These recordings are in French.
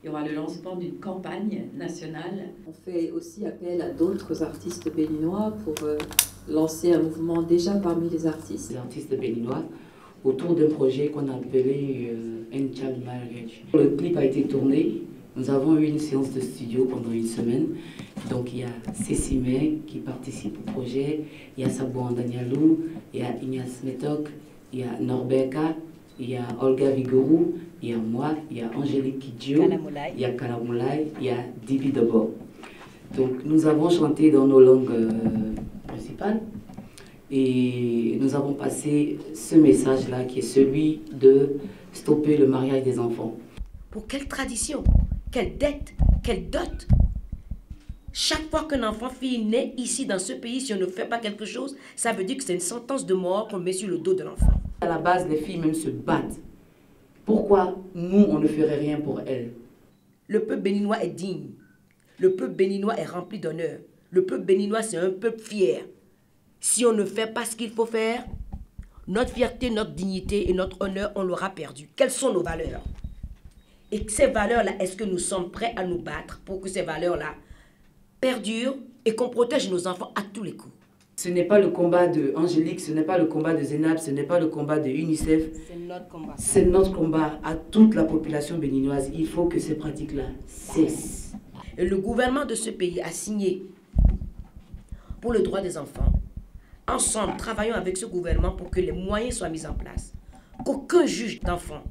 Il y aura le lancement d'une campagne nationale. On fait aussi appel à d'autres artistes béninois pour lancer un mouvement déjà parmi les artistes. Les artistes béninois autour d'un projet qu'on a appelé Un Child Marriage. Le clip a été tourné. Nous avons eu une séance de studio pendant une semaine. Donc il y a Cécimé qui participe au projet, il y a Sabo Andanialou, il y a Ignace Metok, il y a Norbeka, il y a Olga Vigorou, il y a moi, il y a Angélique Kidjo, il y a Kalamoulay, il y a Dibi Debo. Donc nous avons chanté dans nos langues principales et nous avons passé ce message-là qui est celui de stopper le mariage des enfants. Pour quelle tradition, quelle dette, quelle dot? Chaque fois qu'un enfant-fille naît ici dans ce pays, si on ne fait pas quelque chose, ça veut dire que c'est une sentence de mort qu'on met sur le dos de l'enfant. À la base, les filles même se battent. Pourquoi nous, on ne ferait rien pour elles? Le peuple béninois est digne. Le peuple béninois est rempli d'honneur. Le peuple béninois, c'est un peuple fier. Si on ne fait pas ce qu'il faut faire, notre fierté, notre dignité et notre honneur, on l'aura perdu. Quelles sont nos valeurs? Et ces valeurs-là, est-ce que nous sommes prêts à nous battre pour que ces valeurs-là perdurent et qu'on protège nos enfants à tous les coups? Ce n'est pas le combat de Angélique, ce n'est pas le combat de Zénab, ce n'est pas le combat de UNICEF. C'est notre combat. C'est notre combat à toute la population béninoise. Il faut que ces pratiques-là cessent. Et le gouvernement de ce pays a signé pour le droit des enfants. Ensemble, travaillons avec ce gouvernement pour que les moyens soient mis en place. Qu'aucun juge d'enfant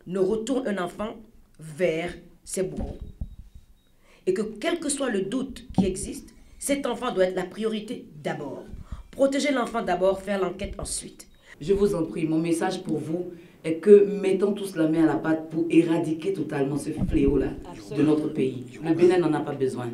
ne retourne un enfant vers ses bourreaux. Et que quel que soit le doute qui existe, cet enfant doit être la priorité d'abord. Protéger l'enfant d'abord, faire l'enquête ensuite. Je vous en prie, mon message pour vous est que mettons tous la main à la pâte pour éradiquer totalement ce fléau-là de notre pays. Le Bénin n'en a pas besoin.